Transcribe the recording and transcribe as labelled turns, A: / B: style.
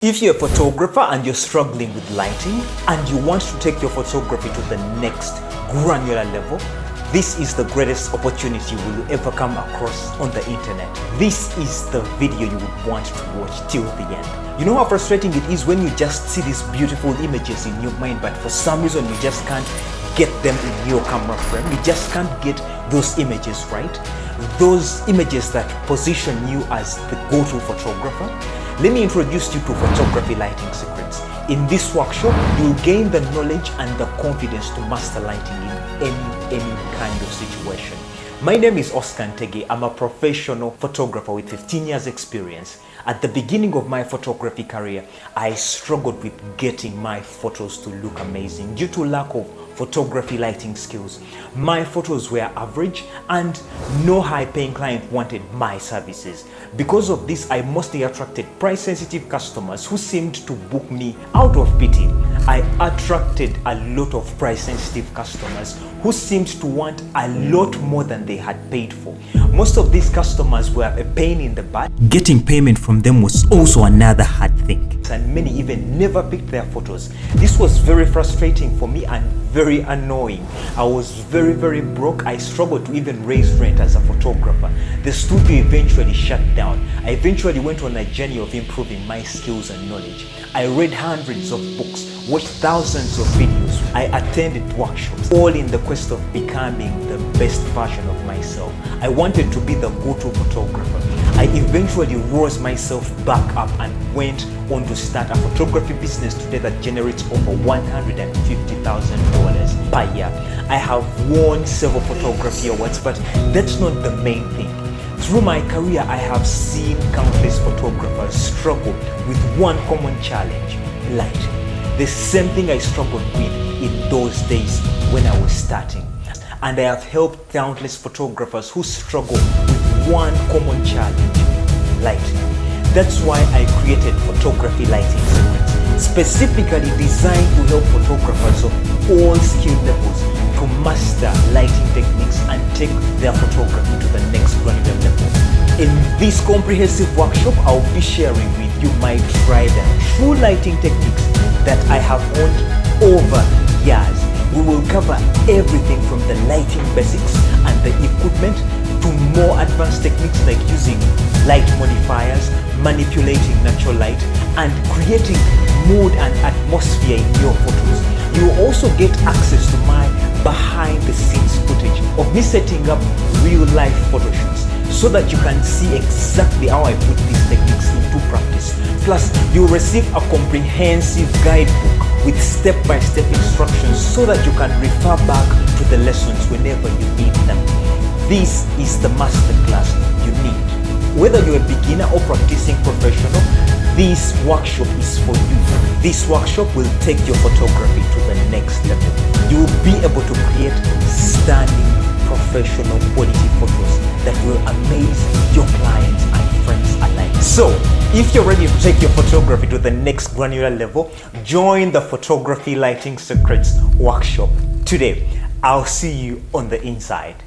A: If you're a photographer and you're struggling with lighting and you want to take your photography to the next granular level, this is the greatest opportunity you will ever come across on the internet. This is the video you would want to watch till the end. You know how frustrating it is when you just see these beautiful images in your mind, but for some reason you just can't get them in your camera frame. You just can't get those images right. Those images that position you as the go-to photographer. Let me introduce you to photography lighting secrets. In this workshop, you'll gain the knowledge and the confidence to master lighting in any kind of situation. My name is Ntege. I'm a professional photographer with 15 years experience. At the beginning of my photography career, I struggled with getting my photos to look amazing due to lack of photography lighting skills. My photos were average and no high-paying client wanted my services. Because of this, I mostly attracted price-sensitive customers who seemed to book me out of pity. I attracted a lot of price-sensitive customers who seemed to want a lot more than they had paid for. Most of these customers were a pain in the butt. Getting payment from them was also another hard thing. And many even never picked their photos. This was very frustrating for me and very annoying. I was very broke. I struggled to even raise rent as a photographer. The studio eventually shut down. I eventually went on a journey of improving my skills and knowledge. I read hundreds of books, watched thousands of videos. I attended workshops, all in the quest of becoming the best version of myself. I wanted to be the go-to photographer. I eventually rose myself back up and went on to start a photography business today that generates over $150,000 per year. I have won several photography awards, but that's not the main thing. Through my career, I have seen countless photographers struggle with one common challenge: lighting. The same thing I struggled with in those days when I was starting. And I have helped countless photographers who struggle with one common challenge: lighting. That's why I created Photography Lighting Secrets, specifically designed to help photographers of all skill levels to master lighting techniques and take their photography to the next granular level. In this comprehensive workshop, I'll be sharing with you my tried and true lighting techniques that I have honed over years. We will cover everything from the lighting basics and the equipment to more advanced techniques like using light modifiers, manipulating natural light, and creating mood and atmosphere in your photos. You will also get access to my behind the scenes footage of me setting up real life photo shoots so that you can see exactly how I put these techniques into practice. Plus, you'll receive a comprehensive guidebook with step-by-step instructions so that you can refer back to the lessons whenever you need them. This is the masterclass you need. Whether you're a beginner or practicing professional, this workshop is for you. This workshop will take your photography to the next level. You will be able to create stunning, professional quality photos that will amaze your clients and friends alike. So, if you're ready to take your photography to the next granular level, join the Photography Lighting Secrets workshop today. I'll see you on the inside.